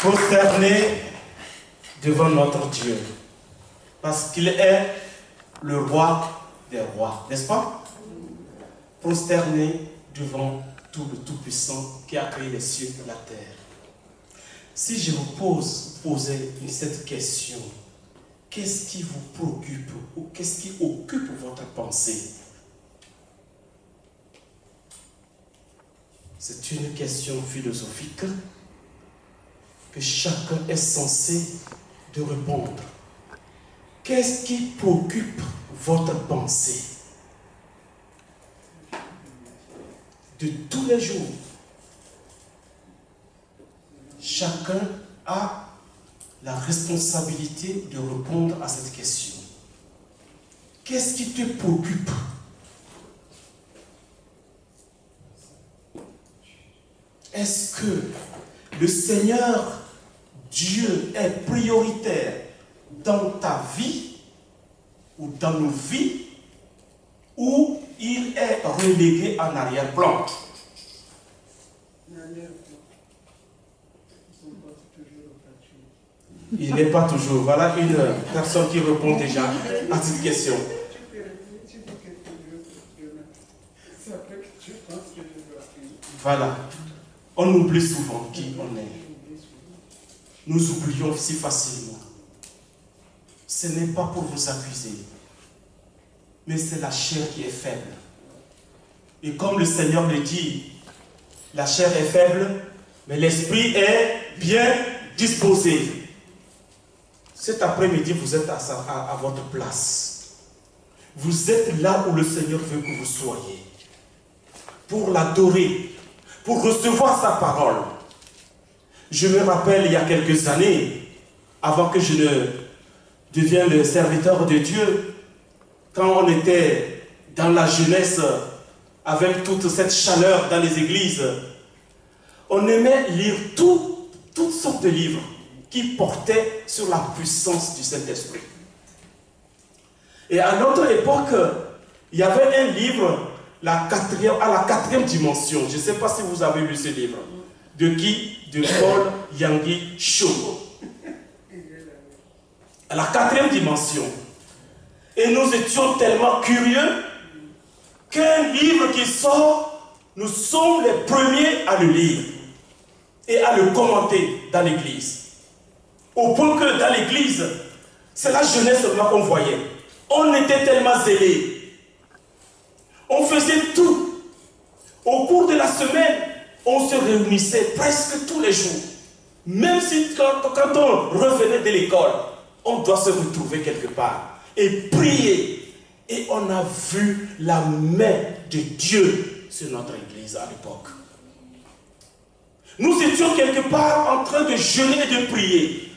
prosterner devant notre Dieu. Parce qu'il est le roi des rois, n'est-ce pas? Prosterner devant tout le Tout-Puissant qui a créé les cieux et la terre. Si je vous posais cette question, qu'est-ce qui vous préoccupe ou qu'est-ce qui occupe votre pensée? C'est une question philosophique que chacun est censé de répondre. Qu'est-ce qui préoccupe votre pensée? De tous les jours, chacun a la responsabilité de répondre à cette question. Qu'est-ce qui te préoccupe? Est-ce que le Seigneur Dieu est prioritaire dans ta vie ou dans nos vies, ou il est relégué en arrière-plan? Il n'est pas toujours. Voilà une personne qui répond déjà à cette question. Voilà. On oublie souvent qui on est. Nous oublions si facilement. Ce n'est pas pour vous accuser, mais c'est la chair qui est faible. Et comme le Seigneur le dit, la chair est faible, mais l'esprit est bien disposé. Cet après-midi, vous êtes à votre place. Vous êtes là où le Seigneur veut que vous soyez. Pour l'adorer, pour recevoir sa parole. Je me rappelle, il y a quelques années, avant que je ne devienne le serviteur de Dieu, quand on était dans la jeunesse, avec toute cette chaleur dans les églises, on aimait lire toutes sortes de livres qui portaient sur la puissance du Saint-Esprit. Et à notre époque, il y avait un livre, à la quatrième dimension. Je ne sais pas si vous avez lu ce livre. De qui? De Paul Yonggi Cho. À la quatrième dimension. Et nous étions tellement curieux qu'un livre qui sort, nous sommes les premiers à le lire et à le commenter dans l'église. Au point que dans l'église, c'est la jeunesse seulement qu'on voyait. On était tellement zélés. On faisait tout. Au cours de la semaine, on se réunissait presque tous les jours. Même si quand on revenait de l'école, on doit se retrouver quelque part et prier. Et on a vu la main de Dieu sur notre église à l'époque. Nous étions quelque part en train de jeûner et de prier.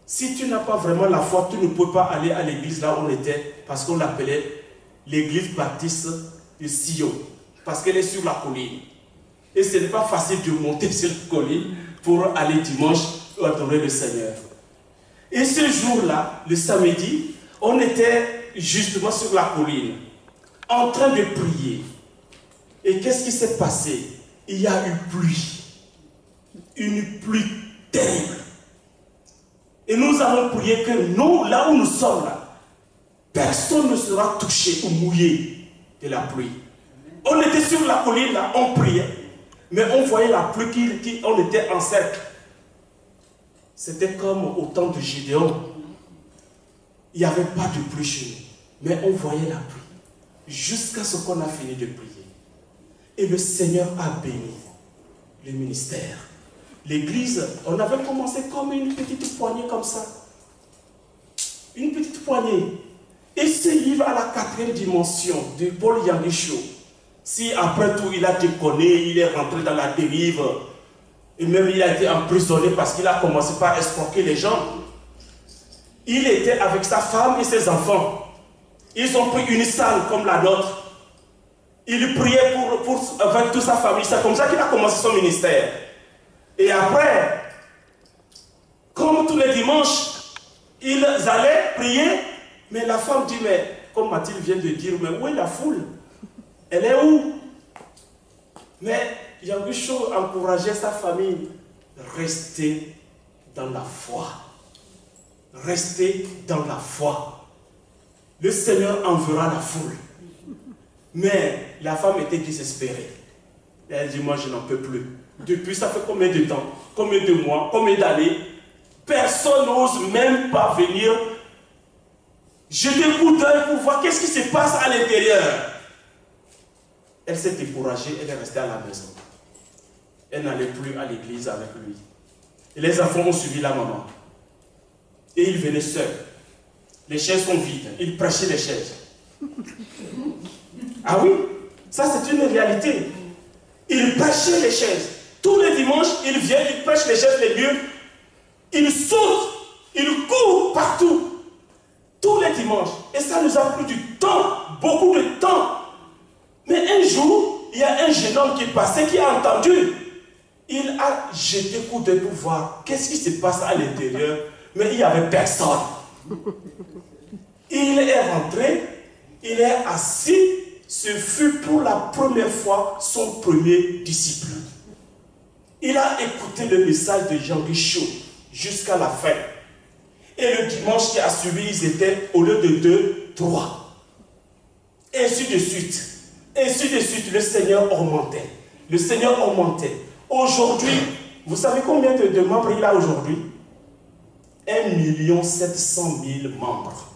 Si tu n'as pas vraiment la foi, tu ne peux pas aller à l'église là où on était, parce qu'on l'appelait l'église baptiste de Sion, parce qu'elle est sur la colline. Et ce n'est pas facile de monter sur la colline pour aller dimanche adorer le Seigneur. Et ce jour-là, le samedi, on était justement sur la colline, en train de prier. Et qu'est-ce qui s'est passé? Il y a eu pluie. Une pluie terrible. Et nous avons prié que nous, là où nous sommes là, personne ne sera touché ou mouillé de la pluie. On était sur la colline là, on priait, mais on voyait la pluie on était en cercle. C'était comme au temps de Gédéon. Il n'y avait pas de pluie chez nous, mais on voyait la pluie jusqu'à ce qu'on a fini de prier. Et le Seigneur a béni le ministère. L'église, on avait commencé comme une petite poignée comme ça. Une petite poignée. Et ce livre à la quatrième dimension de Paul Yonggi Cho, si après tout il a déconné, il est rentré dans la dérive, et même il a été emprisonné parce qu'il a commencé par escroquer les gens. Il était avec sa femme et ses enfants. Ils ont pris une salle comme la nôtre. Il priait avec toute sa famille. C'est comme ça qu'il a commencé son ministère. Et après, comme tous les dimanches, ils allaient prier, mais la femme dit, mais comme Mathilde vient de dire, mais où est la foule? Elle est où? Mais Yonggi Cho encourageait sa famille. restez dans la foi. Restez dans la foi. Le Seigneur enverra la foule. Mais la femme était désespérée. Elle dit, moi je n'en peux plus. Depuis ça fait combien de temps, combien de mois, combien d'années, personne n'ose même pas venir jeter un coup d'œil pour voir qu'est-ce qui se passe à l'intérieur. Elle s'est découragée, elle est restée à la maison. Elle n'allait plus à l'église avec lui. Et les enfants ont suivi la maman. Et il venait seul. Les chaises sont vides. Il prêchait les chaises. Ah oui, ça c'est une réalité. Il prêchait les chaises. Tous les dimanches, il vient, il prêche les chaises, les murs. Il saute, il court partout. Tous les dimanches. Et ça nous a pris du temps, beaucoup de temps. Mais un jour, il y a un jeune homme qui passait, qui a entendu. Il a jeté coup d'œil pour voir qu'est-ce qui se passe à l'intérieur. Mais il n'y avait personne. Il est rentré, il est assis. Ce fut pour la première fois son premier disciple. Il a écouté le message de Jean Richaud jusqu'à la fin. Et le dimanche qui a suivi, ils étaient au lieu de 2, 3. Et ainsi de suite. Ainsi de suite, le Seigneur augmentait. Le Seigneur augmentait. Aujourd'hui, vous savez combien de membres il a aujourd'hui? 1 700 000 membres.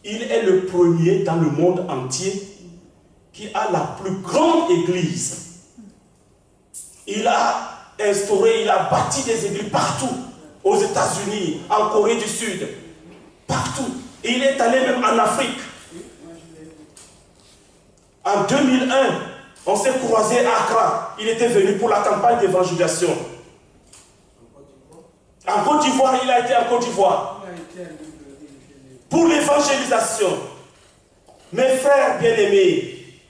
Il est le premier dans le monde entier qui a la plus grande église. Il a instauré, il a bâti des églises partout. Aux États-Unis, en Corée du Sud, partout. Et il est allé même en Afrique. En 2001, on s'est croisé à Accra. Il était venu pour la campagne d'évangélisation. En Côte d'Ivoire, il a été en Côte d'Ivoire. Pour l'évangélisation. Mes frères bien-aimés,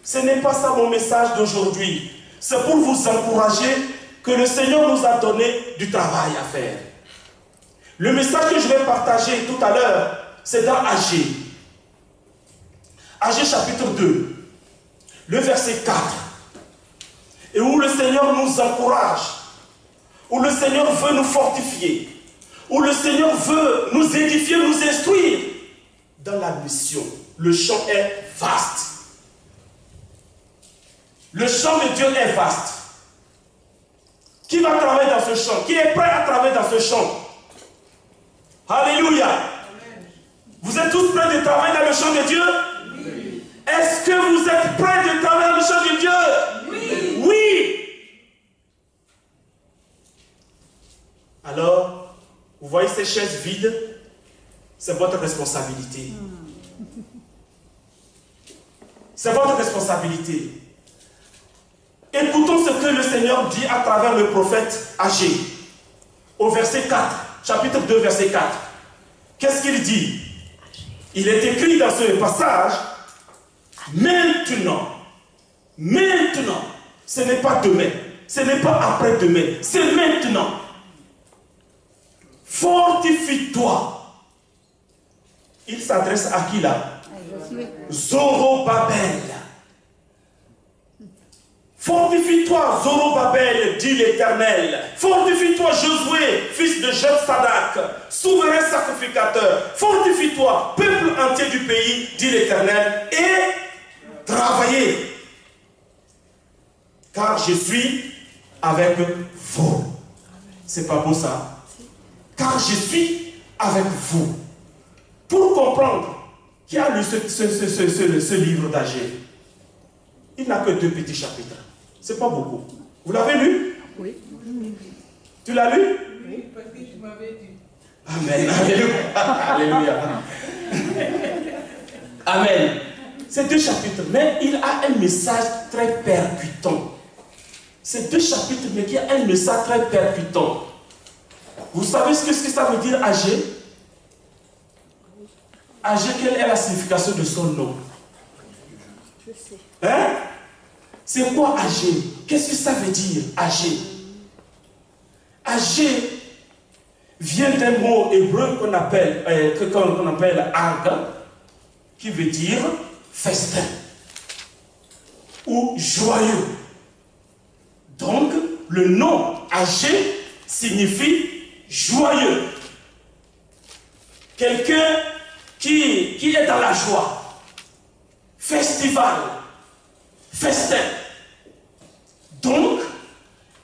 ce n'est pas ça mon message d'aujourd'hui. C'est pour vous encourager que le Seigneur nous a donné du travail à faire. Le message que je vais partager tout à l'heure, c'est dans Agé. Agé chapitre 2, le verset 4. Et où le Seigneur nous encourage, où le Seigneur veut nous fortifier, où le Seigneur veut nous édifier, nous instruire dans la mission. Le champ est vaste. Le champ de Dieu est vaste. Qui va travailler dans ce champ? Qui est prêt à travailler dans ce champ? Alléluia. Amen. Vous êtes tous prêts de travailler dans le champ de Dieu? Oui. Est-ce que vous êtes prêts de travailler dans le champ de Dieu? Oui. Oui. Alors, vous voyez ces chaises vides? C'est votre responsabilité. C'est votre responsabilité. Écoutons ce que le Seigneur dit à travers le prophète Agé. Au verset 4, chapitre 2, verset 4. Qu'est-ce qu'il dit? Il est écrit dans ce passage, maintenant, ce n'est pas demain, ce n'est pas après-demain, c'est maintenant. Fortifie-toi. Il s'adresse à qui là? Zorobabel. Fortifie-toi, Zorobabel, dit l'Éternel. Fortifie-toi, Josué, fils de Jeph-Sadak, souverain sacrificateur. Fortifie-toi, peuple entier du pays, dit l'Éternel, et travaillez. Car je suis avec vous. C'est pas beau ça? Car je suis avec vous. Pour comprendre qui a lu ce livre d'Agé, il n'a que 2 petits chapitres. C'est pas beaucoup. Vous l'avez lu? Oui. Tu l'as lu? Oui, parce que je m'avais dit. Amen. Alléluia. Amen. C'est 2 chapitres, mais il a un message très percutant. C'est 2 chapitres, mais qui a un message très percutant. Vous savez ce que ça veut dire, Agé? Agé, quelle est la signification de son nom? Je sais. Hein? C'est quoi Agé? Qu'est-ce que ça veut dire, Agé? Agé vient d'un mot hébreu qu'on appelle Ag, qui veut dire festin ou joyeux. Donc, le nom Agé signifie joyeux. Quelqu'un qui est dans la joie. Festival. Festin. Donc,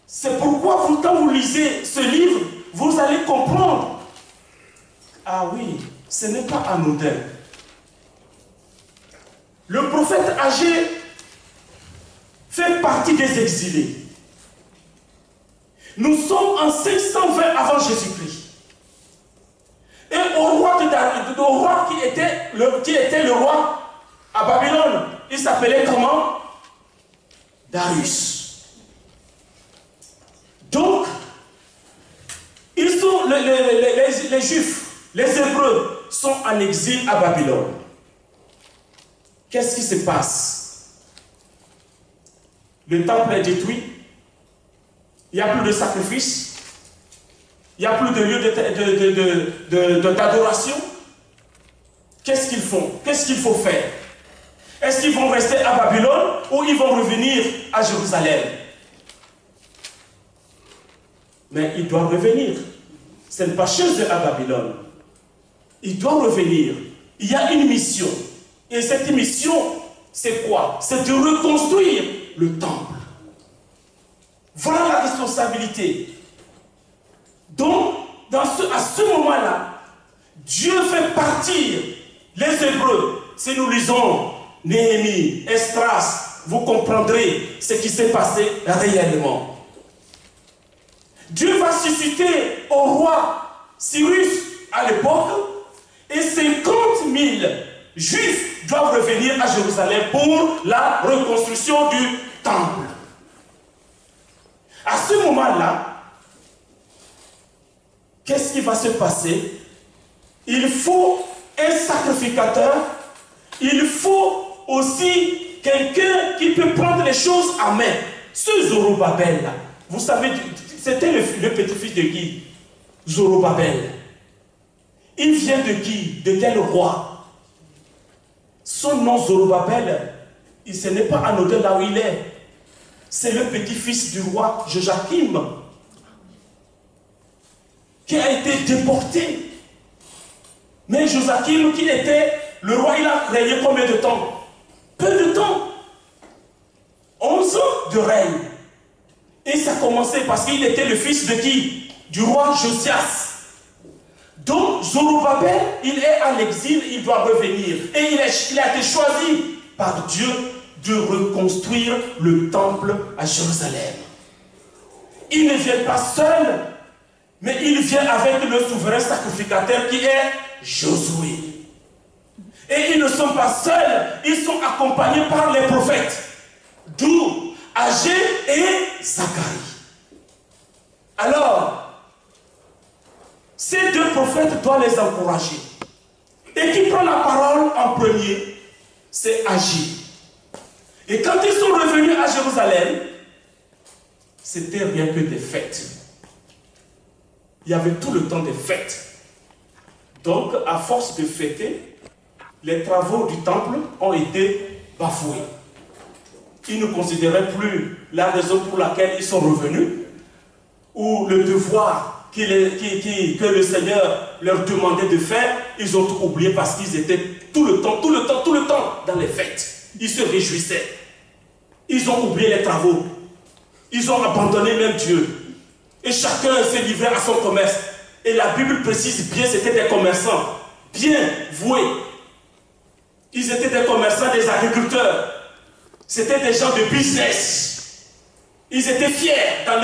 c'est pourquoi quand vous lisez ce livre, vous allez comprendre. Ah oui, ce n'est pas anodin. Le prophète Agé fait partie des exilés. Nous sommes en 520 avant Jésus-Christ. Et au roi qui était le roi à Babylone, il s'appelait comment? Darius. Donc, ils sont, les Juifs, les Hébreux sont en exil à Babylone. Qu'est-ce qui se passe? Le temple est détruit. Il n'y a plus de sacrifice. Il n'y a plus de lieu d'adoration. Qu'est-ce qu'ils font? Qu'est-ce qu'il faut faire? Est-ce qu'ils vont rester à Babylone ou ils vont revenir à Jérusalem? Mais ils doivent revenir. Ce n'est pas chez eux à Babylone. Ils doivent revenir. Il y a une mission. Et cette mission, c'est quoi? C'est de reconstruire le temple. Voilà la responsabilité. Donc, à ce moment-là, Dieu fait partir les Hébreux. Si nous lisons Néhémie, Esdras, vous comprendrez ce qui s'est passé réellement. Dieu va susciter au roi Cyrus à l'époque et 50 000 Juifs doivent revenir à Jérusalem pour la reconstruction du temple. À ce moment-là, qu'est-ce qui va se passer? Il faut un sacrificateur, il faut aussi quelqu'un qui peut prendre les choses en main. Ce Zorobabel-là, vous savez, c'était le petit-fils de qui? Zorobabel. Il vient de qui? De quel roi? Son nom Zorobabel, ce n'est pas anodin là où il est. C'est le petit-fils du roi Joachim qui a été déporté. Mais Joachim, qui était le roi, il a régné combien de temps? Peu de temps. 11 ans de règne. Et ça a commencé parce qu'il était le fils de qui? Du roi Josias. Donc Zorobabel, il est à l'exil, il doit revenir. Et il a été choisi par Dieu de reconstruire le temple à Jérusalem. Il ne vient pas seul, mais il vient avec le souverain sacrificateur qui est Josué. Et ils ne sont pas seuls, ils sont accompagnés par les prophètes, d'où Agé et Zacharie. Alors, ces deux prophètes doivent les encourager. Et qui prend la parole en premier, c'est Agé. Et quand ils sont revenus à Jérusalem, c'était rien que des fêtes. Il y avait tout le temps des fêtes. Donc, à force de fêter, les travaux du temple ont été bafoués. Ils ne considéraient plus la raison pour laquelle ils sont revenus, ou le devoir que le Seigneur leur demandait de faire. Ils ont tout oublié parce qu'ils étaient tout le temps dans les fêtes. Ils se réjouissaient. Ils ont oublié les travaux. Ils ont abandonné même Dieu. Et chacun s'est livré à son commerce. Et la Bible précise bien, c'était des commerçants bien voués. Ils étaient des commerçants, des agriculteurs. C'était des gens de business. Ils étaient fiers dans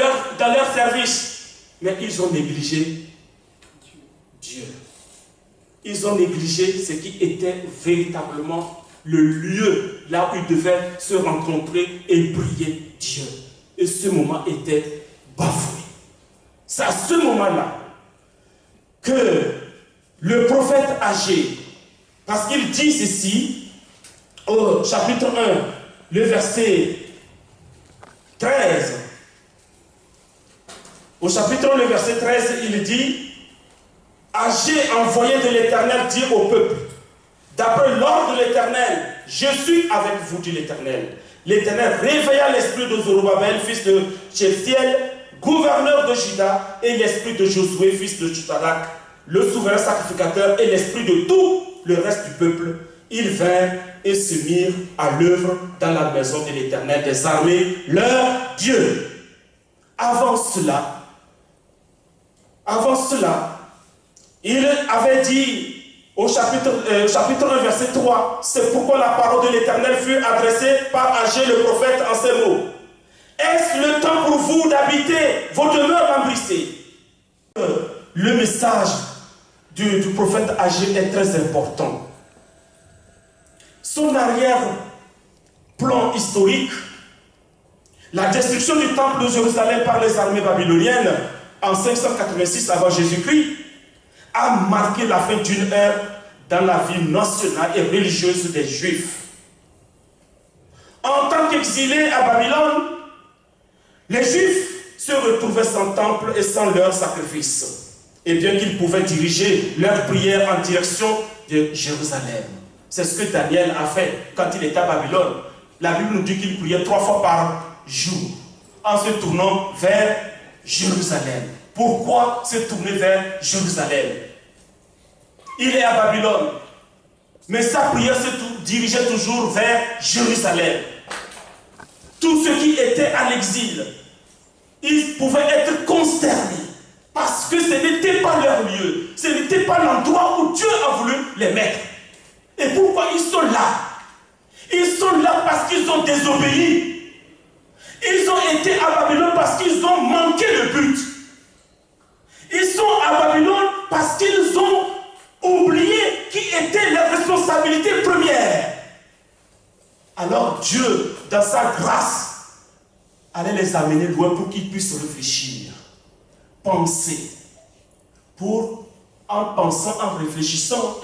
leur service. Mais ils ont négligé Dieu. Ils ont négligé ce qui était véritablement le lieu là où ils devaient se rencontrer et prier Dieu. Et ce moment était bafoué. C'est à ce moment-là que le prophète Agé, parce qu'il dit ceci, au chapitre 1, le verset 13. Au chapitre 1, le verset 13, il dit, Agé envoyé de l'Éternel dire au peuple, d'après l'ordre de l'Éternel, je suis avec vous, dit l'Éternel. L'Éternel réveilla l'esprit de Zorobabel, fils de Shealtiel, gouverneur de Juda, et l'esprit de Josué, fils de Josadak, le souverain sacrificateur, et l'esprit de tout le reste du peuple. Ils vinrent et se mirent à l'œuvre dans la maison de l'Éternel des armées, leur Dieu. Avant cela, il avait dit au chapitre 1, verset 3, c'est pourquoi la parole de l'Éternel fut adressée par Agé le prophète en ces mots. Est-ce le temps pour vous d'habiter vos demeures embrissées? Le message du prophète Agé est très important. Son arrière-plan historique, la destruction du temple de Jérusalem par les armées babyloniennes en 586 avant Jésus-Christ, a marqué la fin d'une ère dans la vie nationale et religieuse des Juifs. En tant qu'exilés à Babylone, les Juifs se retrouvaient sans temple et sans leur sacrifice, et bien qu'ils pouvaient diriger leurs prières en direction de Jérusalem. C'est ce que Daniel a fait quand il était à Babylone. La Bible nous dit qu'il priait 3 fois par jour, en se tournant vers Jérusalem. Pourquoi se tourner vers Jérusalem? Il est à Babylone, mais sa prière se dirigeait toujours vers Jérusalem. Tous ceux qui étaient à l'exil, ils pouvaient être consternés parce que ce n'était pas leur lieu, ce n'était pas l'endroit où Dieu a voulu les mettre. Et pourquoi ils sont là? Ils sont là parce qu'ils ont désobéi. Ils ont été à Babylone parce qu'ils ont manqué le but. Ils sont à Babylone parce qu'ils ont oublié qui était leur responsabilité première. Alors Dieu, dans sa grâce, allait les amener loin pour qu'ils puissent réfléchir, penser. En pensant, en réfléchissant,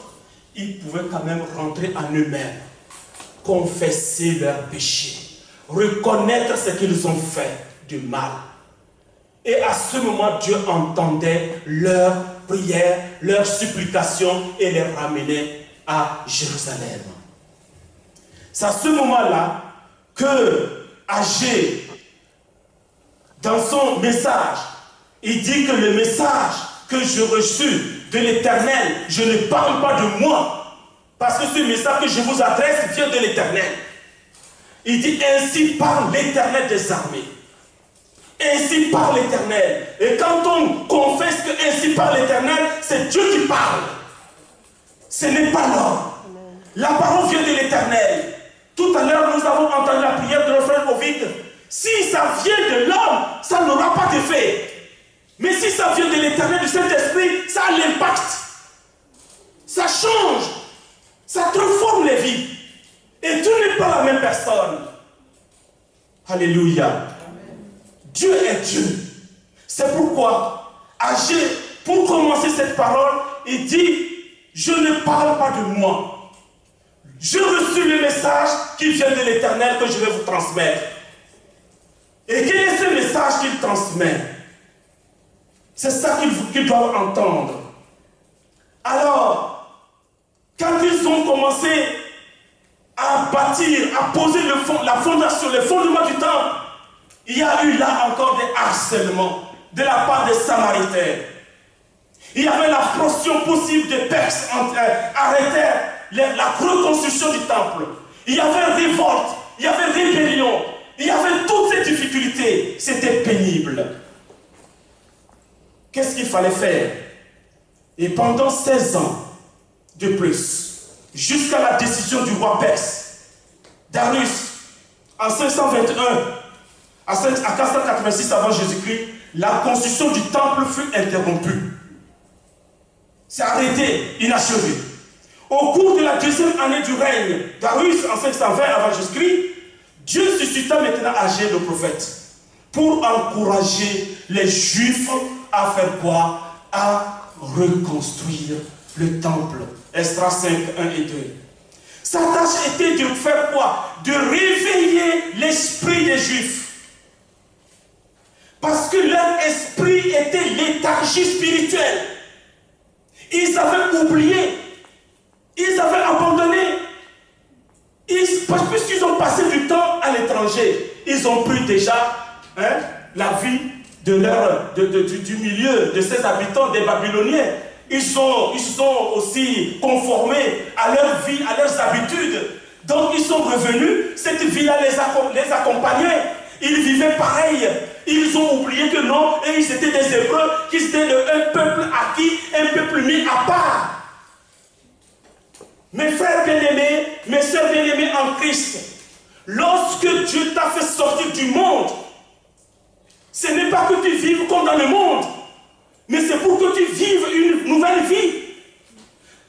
ils pouvaient quand même rentrer en eux-mêmes, confesser leurs péchés, reconnaître ce qu'ils ont fait de mal. Et à ce moment, Dieu entendait leurs prières, leurs supplications et les ramenait à Jérusalem. C'est à ce moment-là que Agé, dans son message, il dit que le message que je reçus de l'Éternel, je ne parle pas de moi, parce que ce message que je vous adresse vient de l'Éternel. Il dit, ainsi parle l'Éternel des armées. Ainsi parle l'Éternel. Et quand on confesse que ainsi parle l'Éternel, c'est Dieu qui parle. Ce n'est pas l'homme. La parole vient de l'Éternel. Tout à l'heure, nous avons entendu la prière de notre frère Ovid. Si ça vient de l'homme, ça n'aura pas d'effet. Mais si ça vient de l'Éternel, du Saint-Esprit, ça a l'impact. Ça change. Ça transforme les vies. Et Dieu n'est pas la même personne. Alléluia. Dieu est Dieu. C'est pourquoi, Agé, pour commencer cette parole, il dit, je ne parle pas de moi. Je reçus le message qui vient de l'Éternel que je vais vous transmettre. Et quel est ce message qu'il transmet? C'est ça qu'ils doivent entendre. Alors, quand ils ont commencé à bâtir, à poser la fondation, le fondement du temple, il y a eu là encore des harcèlements de la part des Samaritains. Il y avait la portion possible des Perses arrêtèrent la reconstruction du temple. Il y avait révolte, il y avait rébellion, il y avait toutes ces difficultés. C'était pénible. Qu'est-ce qu'il fallait faire? Et pendant 16 ans de plus, jusqu'à la décision du roi perse, Darius, en 521, à 486 avant Jésus-Christ, la construction du temple fut interrompue. C'est arrêté, inachevé. Au cours de la deuxième année du règne Darius, en 520 avant Jésus-Christ, Dieu suscita maintenant Agé le prophète pour encourager les Juifs à faire quoi? À reconstruire le temple. Esdras 5, 1 et 2. Sa tâche était de faire quoi? De réveiller l'esprit des Juifs. Parce que leur esprit était léthargie spirituelle. Ils avaient oublié. Ils avaient abandonné. Puisqu'ils ont passé du temps à l'étranger, ils ont pris déjà la vie de du milieu de ces habitants des Babyloniens. Ils sont aussi conformés à leur vie, à leurs habitudes. Donc ils sont revenus, cette vie-là les accompagnait. Ils vivaient pareil. Ils ont oublié que non, et ils étaient des Hébreux, qu'ils étaient un peuple acquis, un peuple mis à part. Mes frères bien-aimés, mes sœurs bien-aimées en Christ, lorsque Dieu t'a fait sortir du monde, ce n'est pas que tu vives comme dans le monde, mais c'est pour que tu vives une nouvelle vie,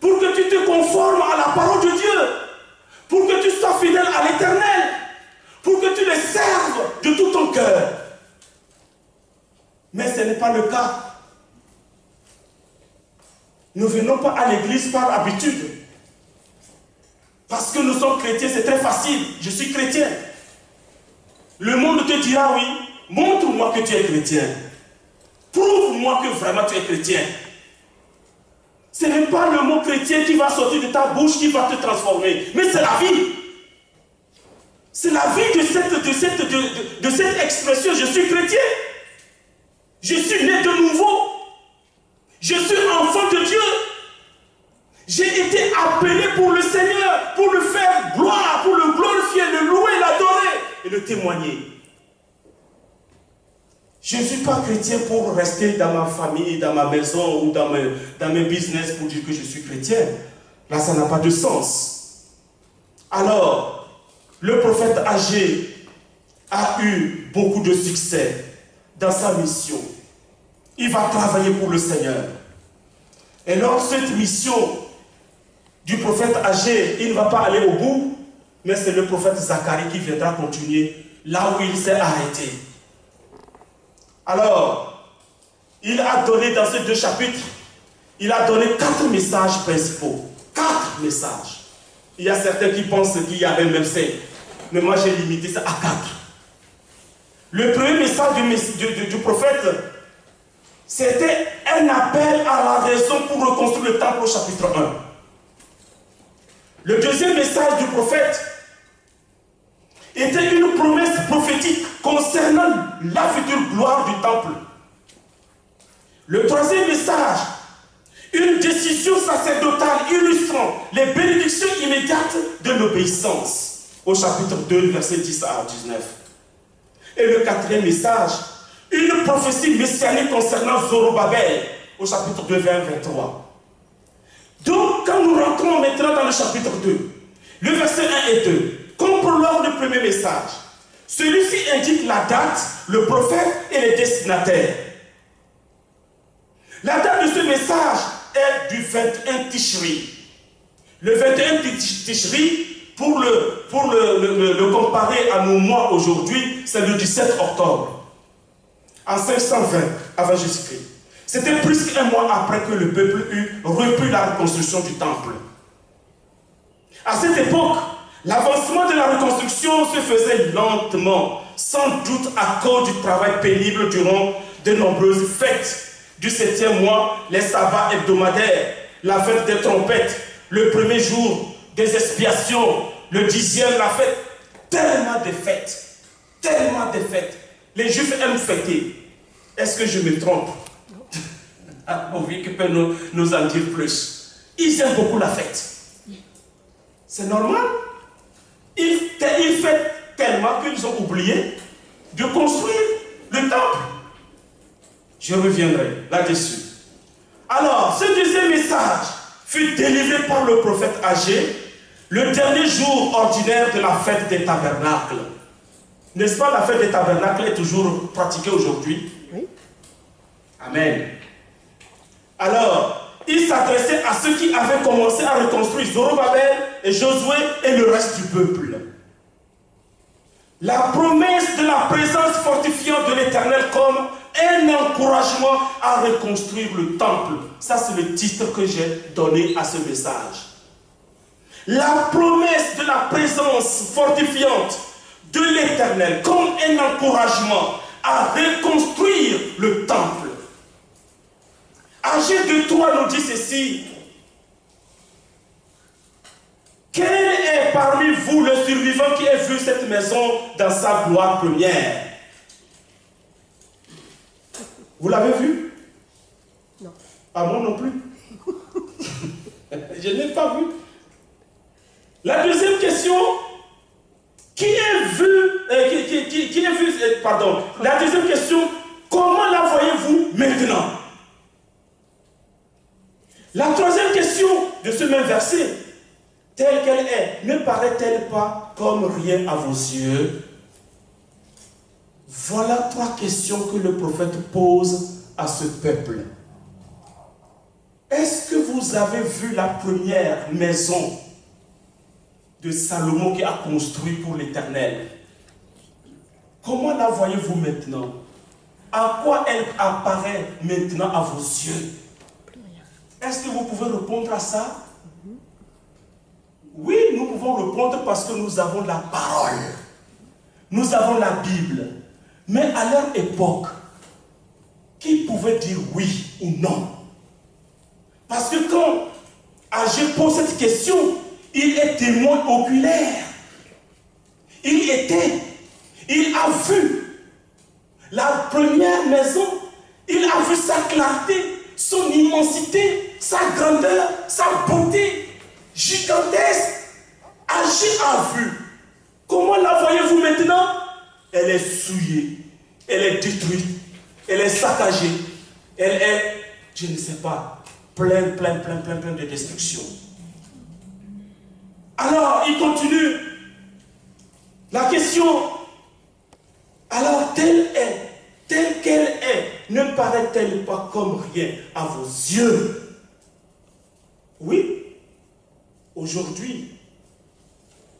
pour que tu te conformes à la parole de Dieu, pour que tu sois fidèle à l'Éternel, pour que tu le serves de tout ton cœur. Mais ce n'est pas le cas. Nous ne venons pas à l'église par habitude. Parce que nous sommes chrétiens, c'est très facile. Je suis chrétien. Le monde te dira oui, montre-moi que tu es chrétien. Prouve-moi que vraiment tu es chrétien. Ce n'est pas le mot chrétien qui va sortir de ta bouche qui va te transformer, mais c'est la vie. C'est la vie de cette expression. Je suis chrétien. Je suis né de nouveau. Je suis enfant de Dieu. J'ai été appelé pour le Seigneur, pour le faire gloire, pour le glorifier, le louer, l'adorer et le témoigner. Je ne suis pas chrétien pour rester dans ma famille, dans ma maison ou dans mes business pour dire que je suis chrétien. Là, ça n'a pas de sens. Alors, le prophète Agé a eu beaucoup de succès dans sa mission. Il va travailler pour le Seigneur. Et lors de cette mission du prophète Agé, il ne va pas aller au bout, mais c'est le prophète Zacharie qui viendra continuer là où il s'est arrêté. Alors, il a donné dans ces 2 chapitres, il a donné 4 messages principaux. 4 messages. Il y a certains qui pensent qu'il y avait même 5. Mais moi j'ai limité ça à 4. Le premier message du prophète, c'était un appel à la raison pour reconstruire le temple au chapitre 1. Le deuxième message du prophète était une promesse prophétique concernant la future gloire du temple. Le troisième message, une décision sacerdotale illustrant les bénédictions immédiates de l'obéissance, au chapitre 2, versets 10 à 19. Et le quatrième message, une prophétie messianique concernant Zorobabel, au chapitre 2, 20, 23. Donc, quand nous rentrons maintenant dans le chapitre 2, le verset 1 et 2, comme prologue du premier message, celui-ci indique la date, le prophète et les destinataires. La date de ce message est du 21 Tishri. Le 21 Tishri, pour le comparer à nos mois aujourd'hui, c'est le 17 octobre. En 520 avant Jésus-Christ. C'était plus qu'un mois après que le peuple eut repris la reconstruction du temple. À cette époque, l'avancement de la reconstruction se faisait lentement, sans doute à cause du travail pénible durant de nombreuses fêtes. Du 7e mois, les sabbats hebdomadaires, la fête des trompettes, le premier jour des expiations, le 10e, la fête. Tellement de fêtes. Tellement de fêtes. Les Juifs aiment fêter. Est-ce que je me trompe? Ovi qui peut nous en dire plus. Ils aiment beaucoup la fête. C'est normal. Ils fêtent tellement qu'ils ont oublié de construire le temple. Je reviendrai là-dessus. Alors, ce deuxième message fut délivré par le prophète Agé le dernier jour ordinaire de la fête des tabernacles. N'est-ce pas, la fête des tabernacles est toujours pratiquée aujourd'hui? Oui. Amen. Alors, il s'adressait à ceux qui avaient commencé à reconstruire Zorobabel et Josué et le reste du peuple. La promesse de la présence fortifiante de l'Éternel comme un encouragement à reconstruire le temple. Ça, c'est le titre que j'ai donné à ce message. La promesse de la présence fortifiante de l'Éternel comme un encouragement à reconstruire le temple. Agé 2:3 nous dit ceci. Quel est parmi vous le survivant qui ait vu cette maison dans sa gloire première? Vous l'avez vu? Non. Ah, moi non plus. Je n'ai pas vu. La deuxième question, la deuxième question, comment la voyez-vous maintenant? La troisième question de ce même verset, telle qu'elle est, ne paraît-elle pas comme rien à vos yeux? Voilà trois questions que le prophète pose à ce peuple. Est-ce que vous avez vu la première maison de Salomon qui a construit pour l'Éternel? Comment la voyez-vous maintenant? À quoi elle apparaît maintenant à vos yeux? Est-ce que vous pouvez répondre à ça? Oui, nous pouvons répondre parce que nous avons la parole. Nous avons la Bible. Mais à leur époque, qui pouvait dire oui ou non? Parce que quand Agé pose cette question, il est témoin oculaire. Il a vu la première maison, il a vu sa clarté, son immensité, sa grandeur, sa beauté gigantesque. Agé a vu. Comment la voyez-vous maintenant? Elle est souillée, elle est détruite, elle est saccagée, elle est, je ne sais pas, plein de destruction. Alors, il continue. La question, alors telle qu'elle est, ne paraît-elle pas comme rien à vos yeux? Oui, aujourd'hui,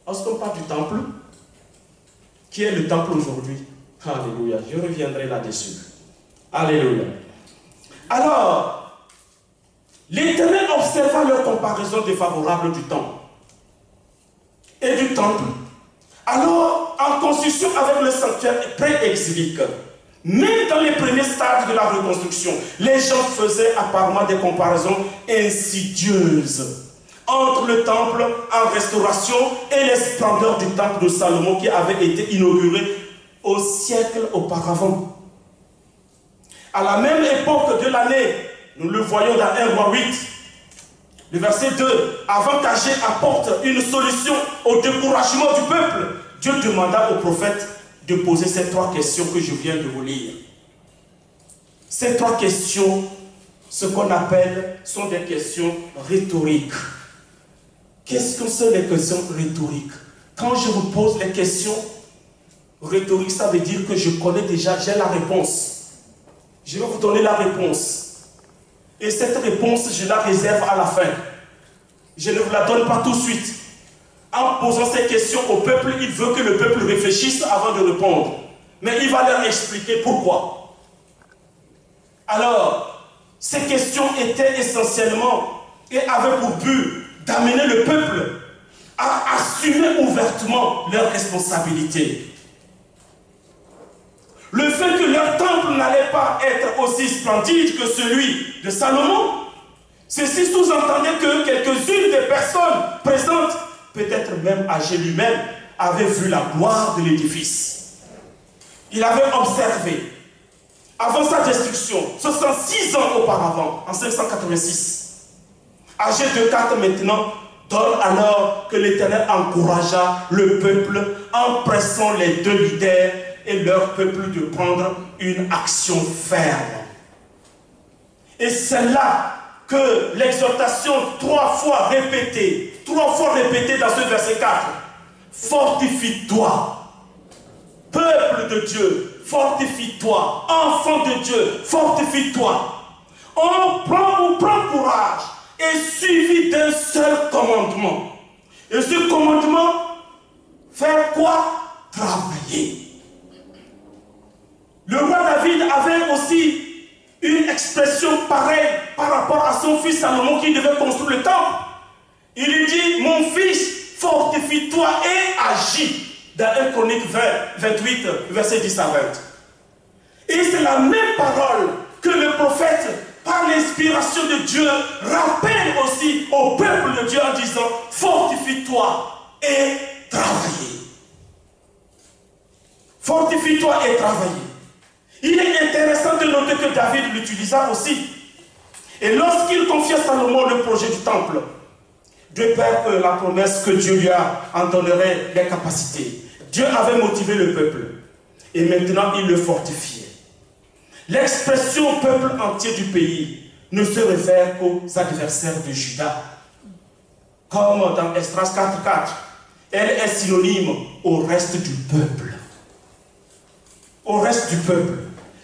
lorsqu'on parle du temple, qui est le temple aujourd'hui? Alléluia, je reviendrai là-dessus. Alléluia. Alors, l'Éternel observa leur comparaison défavorable du temple et du temple. Alors, en construction avec le sanctuaire pré-exilique, même dans les premiers stades de la reconstruction, les gens faisaient apparemment des comparaisons insidieuses entre le temple en restauration et les splendeurs du temple de Salomon qui avait été inauguré au siècle auparavant. À la même époque de l'année, nous le voyons dans 1 Roi 8, le verset 2, avant qu'Agé apporte une solution au découragement du peuple, Dieu demanda au prophète de poser ces trois questions que je viens de vous lire. Ces trois questions, ce qu'on appelle, sont des questions rhétoriques. Qu'est-ce que sont les questions rhétoriques? Quand je vous pose les questions rhétoriques, ça veut dire que je connais déjà, j'ai la réponse. Je vais vous donner la réponse. Et cette réponse, je la réserve à la fin. Je ne vous la donne pas tout de suite. En posant ces questions au peuple, il veut que le peuple réfléchisse avant de répondre. Mais il va leur expliquer pourquoi. Alors, ces questions étaient essentiellement et avaient pour but d'amener le peuple à assumer ouvertement leurs responsabilités. Le fait que leur temple n'allait pas être aussi splendide que celui de Salomon, ceci sous-entendait que quelques-unes des personnes présentes, peut-être même Agé lui-même, avaient vu la gloire de l'édifice. Il avait observé, avant sa destruction, 66 ans auparavant, en 586. Agé 2,4 maintenant donne alors que l'Éternel encouragea le peuple en pressant les deux leaders et leur peuple de prendre une action ferme. Et c'est là que l'exhortation trois fois répétée dans ce verset 4, fortifie-toi, peuple de Dieu, fortifie-toi, enfant de Dieu, fortifie-toi. On prend courage et suivi d'un seul commandement. Et ce commandement, faire quoi? Travailler. Le roi David avait aussi une expression pareille par rapport à son fils Salomon qui devait construire le temple. Il lui dit, mon fils, fortifie-toi et agis. Dans 1 Chronique 28, verset 10 à 20. Et c'est la même parole que le prophète, par l'inspiration de Dieu, rappelle aussi au peuple de Dieu en disant, fortifie-toi et travaille. Fortifie-toi et travaille. Il est intéressant de noter que David l'utilisa aussi. Et lorsqu'il confia à Salomon le projet du temple, de peur que la promesse que Dieu lui en donnerait les capacités, Dieu avait motivé le peuple. Et maintenant, il le fortifiait. L'expression peuple entier du pays ne se réfère qu'aux adversaires de Juda. Comme dans Esdras 4.4, elle est synonyme au reste du peuple. Au reste du peuple.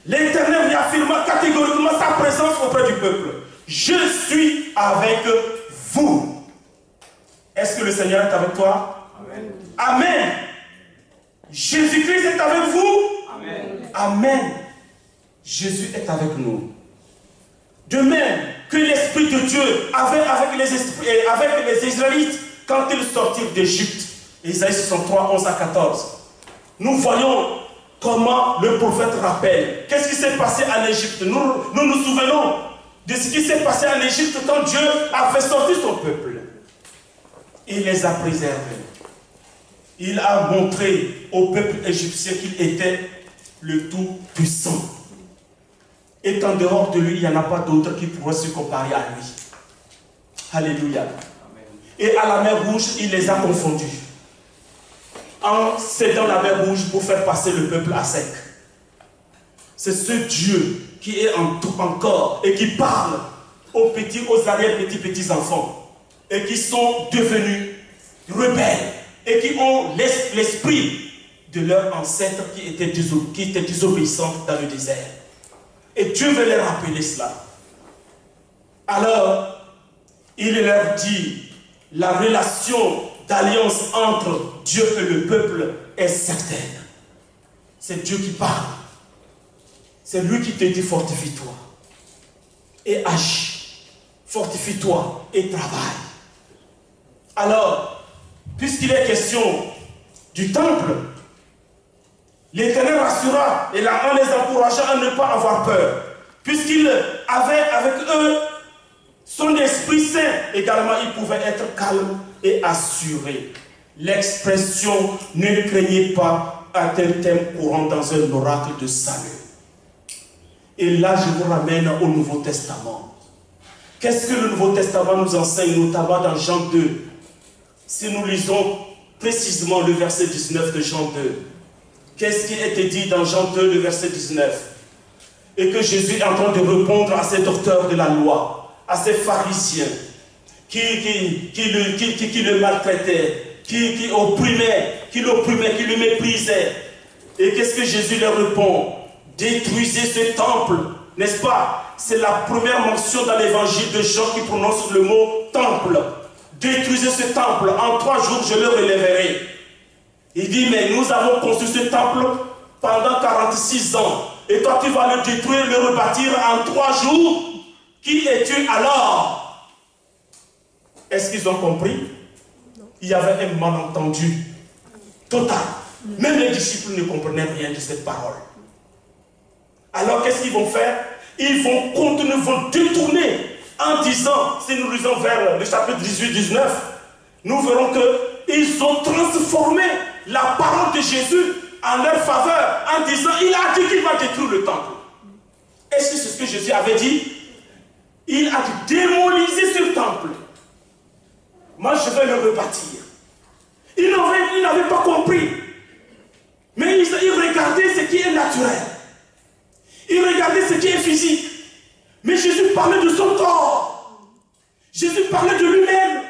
L'Éternel réaffirma catégoriquement sa présence auprès du peuple. Je suis avec vous. Est-ce que le Seigneur est avec toi? Amen. Amen. Jésus-Christ est avec vous? Amen. Amen. Jésus est avec nous. De même que l'Esprit de Dieu avait avec les Israélites quand ils sortirent d'Égypte. Isaïe 63, 11 à 14. Nous voyons comment le prophète rappelle. Qu'est-ce qui s'est passé en Égypte? Nous nous souvenons de ce qui s'est passé en Égypte quand Dieu a fait sortir son peuple. Il les a préservés. Il a montré au peuple égyptien qu'il était le Tout-Puissant. Et qu'en dehors de lui, il n'y en a pas d'autre qui pourrait se comparer à lui. Alléluia. Amen. Et à la mer Rouge, il les a confondus. En cédant la mer Rouge pour faire passer le peuple à sec. C'est ce Dieu qui est encore et qui parle aux petits enfants et qui sont devenus rebelles et qui ont l'esprit de leur ancêtre qui était désobéissant dans le désert. Et Dieu veut leur rappeler cela. Alors, il leur dit, la relation d'alliance entre Dieu et le peuple est certaine. C'est Dieu qui parle. C'est lui qui te dit fortifie-toi et agis. Fortifie-toi et travaille. Alors, puisqu'il est question du temple, l'Éternel rassura et en les encourageant à ne pas avoir peur, puisqu'il avait avec eux son Esprit Saint. Également, il pouvait être calme et assuré. L'expression « ne craignez pas » est un thème courant dans un oracle de salut. Et là, je vous ramène au Nouveau Testament. Qu'est-ce que le Nouveau Testament nous enseigne, notamment dans Jean 2? Si nous lisons précisément le verset 19 de Jean 2, qu'est-ce qui a été dit dans Jean 2, le verset 19? Et que Jésus est en train de répondre à ces docteurs de la loi, à ces pharisiens qui le maltraitaient, qui l'opprimaient, qui le méprisaient. Et qu'est-ce que Jésus leur répond? Détruisez ce temple, n'est-ce pas? C'est la première mention dans l'évangile de Jean qui prononce le mot temple. Détruisez ce temple, en 3 jours je le relèverai. Il dit, mais nous avons construit ce temple pendant 46 ans. Et toi tu vas le détruire, le rebâtir en 3 jours. Qui es-tu alors? Est-ce qu'ils ont compris? Il y avait un malentendu total. Même les disciples ne comprenaient rien de cette parole. Alors qu'est-ce qu'ils vont faire? Ils vont continuer, vont détourner en disant, si nous lisons vers le chapitre 18-19, nous verrons qu'ils ont transformé la parole de Jésus en leur faveur en disant, il a dit qu'il va détruire le temple. Est-ce que c'est ce que Jésus avait dit? Il a dit, démolisez ce temple. Moi, je vais le rebâtir. Ils n'avaient pas compris. Mais ils regardaient ce qui est naturel. Ils regardaient ce qui est physique. Mais Jésus parlait de son corps. Jésus parlait de lui-même.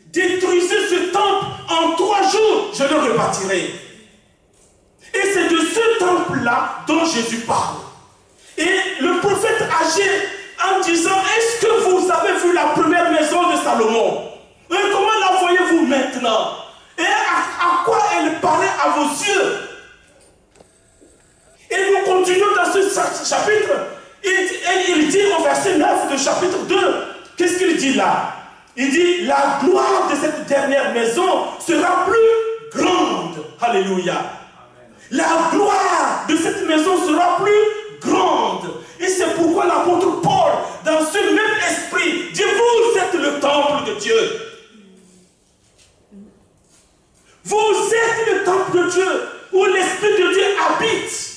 Détruisez ce temple, en 3 jours, je le rebâtirai. Et c'est de ce temple-là dont Jésus parle. Et le prophète agit en disant, est-ce que vous avez vu la première maison de Salomon? Et comment la voyez-vous maintenant? Et à quoi elle paraît à vos yeux? Et nous continuons dans ce chapitre. Il dit au verset 9 du chapitre 2, qu'est-ce qu'il dit là? Il dit, la gloire de cette dernière maison sera plus grande. Alléluia. Amen. La gloire de cette maison sera plus grande. Et c'est pourquoi l'apôtre Paul, dans ce même esprit, dit, vous êtes le temple de Dieu. Vous êtes le temple de Dieu, où l'Esprit de Dieu habite.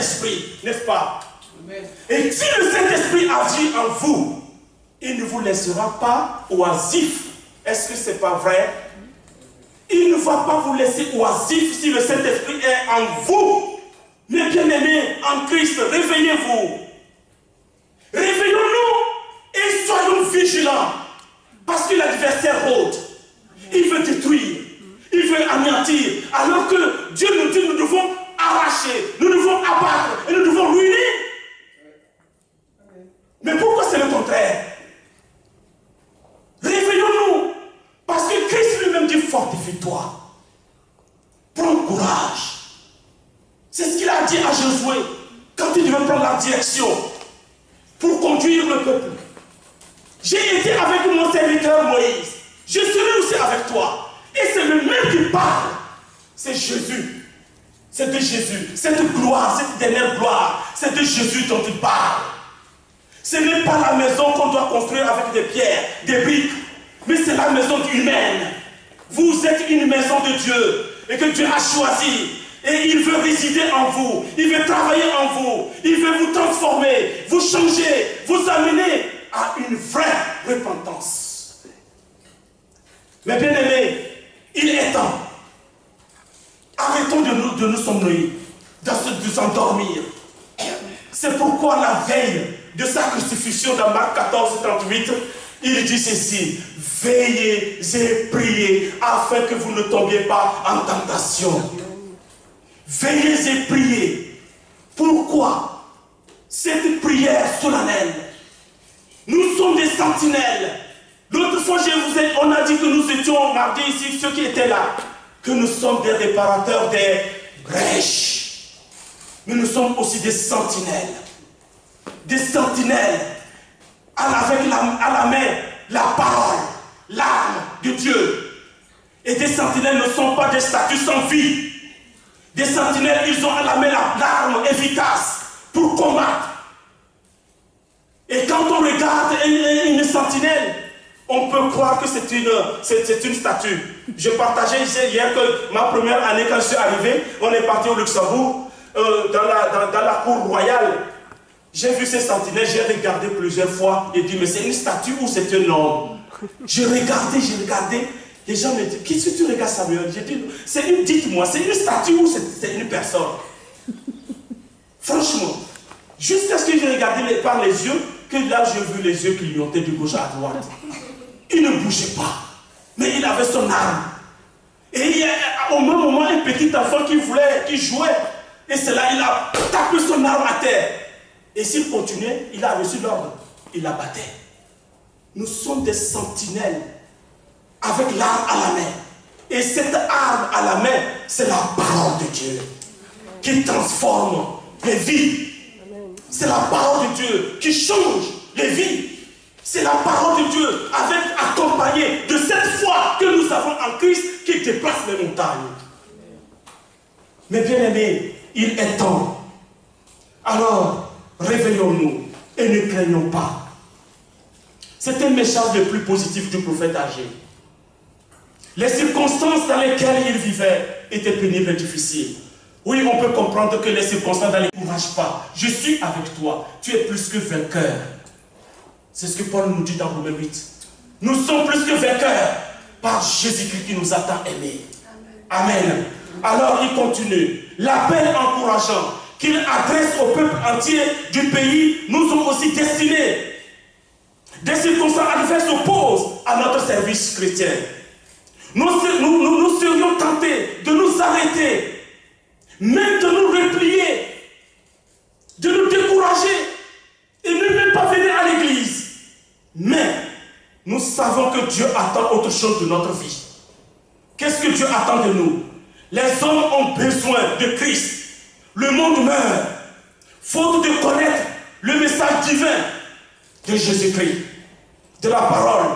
Saint-Esprit, n'est-ce pas? Et si le Saint-Esprit agit en vous, il ne vous laissera pas oisif. Est-ce que ce n'est pas vrai? Il ne va pas vous laisser oisif si le Saint-Esprit est en vous. Mes bien-aimés, en Christ, réveillez-vous. Réveillons-nous et soyons vigilants. Parce que l'adversaire rôde. Il veut détruire. Il veut anéantir. Alors que Dieu nous dit, nous devons arracher, nous devons abattre et nous devons ruiner. Mais pourquoi c'est le contraire? Réveillons-nous. Parce que Christ lui-même dit, fortifie-toi. Prends courage. C'est ce qu'il a dit à Josué quand il devait prendre la direction pour conduire le peuple. J'ai été avec mon serviteur Moïse. Je serai aussi avec toi. Et c'est le même qui parle. C'est Jésus. C'est de Jésus. Cette gloire, cette dernière gloire, c'est de Jésus dont il parle. Ce n'est pas la maison qu'on doit construire avec des pierres, des briques, mais c'est la maison humaine. Vous êtes une maison de Dieu et que Dieu a choisi. Et il veut résider en vous, il veut travailler en vous, il veut vous transformer, vous changer, vous amener à une vraie repentance. Mais bien aimés, il est temps. Arrêtons de nous somnoler, de s'endormir. C'est pourquoi la veille de sa crucifixion dans Marc 14, 38, il dit ceci: veillez et priez afin que vous ne tombiez pas en tentation. Veillez et priez. Pourquoi cette prière solennelle? Nous sommes des sentinelles. L'autre fois, on a dit que nous étions mardi ici, ceux qui étaient là, que nous sommes des réparateurs des brèches. Mais nous sommes aussi des sentinelles. Des sentinelles avec à la main la parole, l'arme de Dieu. Et des sentinelles ne sont pas des statues sans vie. Des sentinelles, ils ont à la main l'arme efficace pour combattre. Et quand on regarde une sentinelle, on peut croire que c'est une statue. Je partageais hier que ma première année, quand je suis arrivé, on est parti au Luxembourg, dans la cour royale. J'ai vu ces sentinelles, j'ai regardé plusieurs fois et dit, mais c'est une statue ou c'est un homme? J'ai regardé. Les gens me disent, qu'est-ce que tu regardes, Samuel? J'ai dit, dites-moi, c'est une statue ou c'est une personne? Franchement, jusqu'à ce que j'ai regardé par les yeux, que là j'ai vu les yeux clignoter de gauche à droite. Il ne bougeait pas, mais il avait son arme. Et il y a au même moment un petit enfant qui jouait. Et c'est là, il a tapé son arme à terre. Et s'il continuait, il a reçu l'ordre. Il la battait. Nous sommes des sentinelles avec l'arme à la main. Et cette arme à la main, c'est la parole de Dieu qui transforme les vies. C'est la parole de Dieu qui change les vies. C'est la parole de Dieu accompagnée de cette foi que nous avons en Christ qui déplace les montagnes. Mais bien aimés, il est temps. Alors, réveillons-nous et ne craignons pas. C'était le message le plus positif du prophète Agé. Les circonstances dans lesquelles il vivait étaient pénibles et difficiles. Oui, on peut comprendre que les circonstances dans lesquelles il ne courage pas. Je suis avec toi. Tu es plus que vainqueur. C'est ce que Paul nous dit dans Romains 8. Nous sommes plus que vainqueurs par Jésus-Christ qui nous a tant aimés. Amen. Alors il continue. L'appel encourageant qu'il adresse au peuple entier du pays nous ont aussi destinés. Des circonstances adverses s'opposent à notre service chrétien. Nous serions tentés de nous arrêter, même de nous replier, de nous décourager et ne même pas venir à l'église. Mais nous savons que Dieu attend autre chose de notre vie. Qu'est-ce que Dieu attend de nous? Les hommes ont besoin de Christ. Le monde meurt, faute de connaître le message divin de Jésus-Christ, de la parole.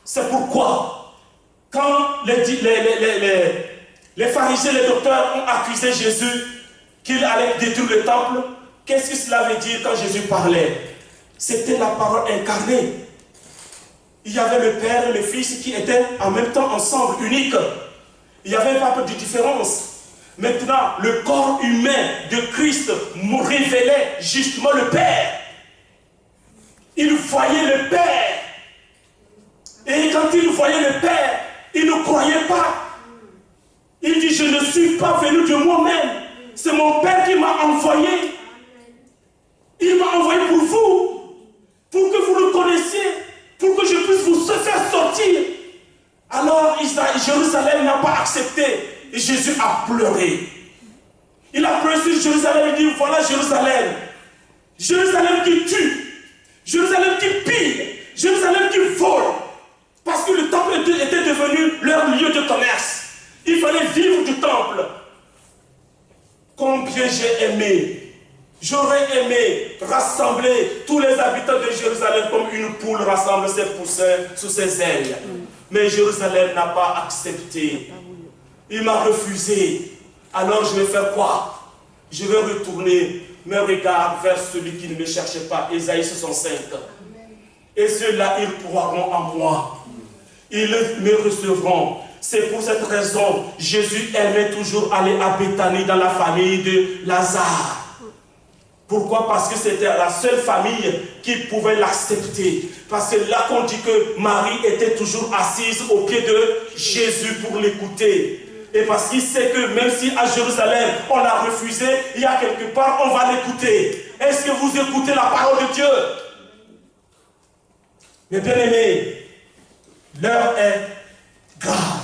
C'est pourquoi, quand les pharisiens, les docteurs ont accusé Jésus qu'il allait détruire le temple, qu'est-ce que cela veut dire quand Jésus parlait? C'était la parole incarnée. Il y avait le Père et le Fils qui étaient en même temps ensemble, uniques. Il n'y avait pas de différence. Maintenant, le corps humain de Christ nous révélait justement le Père. Il voyait le Père. Et quand il voyait le Père, il ne croyait pas. Il dit, je ne suis pas venu de moi-même. C'est mon Père qui m'a envoyé. Il m'a envoyé pour vous. Pour que vous le connaissiez. Pour que je puisse vous faire sortir. Alors Jérusalem n'a pas accepté. Et Jésus a pleuré. Il a pleuré sur Jérusalem. Il dit, voilà Jérusalem. Jérusalem qui tue. Jérusalem qui pille. Jérusalem qui vole. Parce que le temple était devenu leur lieu de commerce. Il fallait vivre du temple. Combien j'ai aimé. J'aurais aimé rassembler tous les habitants de Jérusalem comme une poule rassemble ses poussins sous ses ailes. Mais Jérusalem n'a pas accepté. Il m'a refusé. Alors je vais faire quoi? Je vais retourner mes regards vers celui qui ne me cherchait pas. Ésaïe 65. Et ceux-là, ils croiront en moi. Ils me recevront. C'est pour cette raison, Jésus aimait toujours aller à Béthanie dans la famille de Lazare. Pourquoi? Parce que c'était la seule famille qui pouvait l'accepter. Parce que là qu'on dit que Marie était toujours assise au pied de Jésus pour l'écouter. Et parce qu'il sait que même si à Jérusalem on l'a refusé, il y a quelque part on va l'écouter. Est-ce que vous écoutez la parole de Dieu? Mes bien-aimés, l'heure est grave.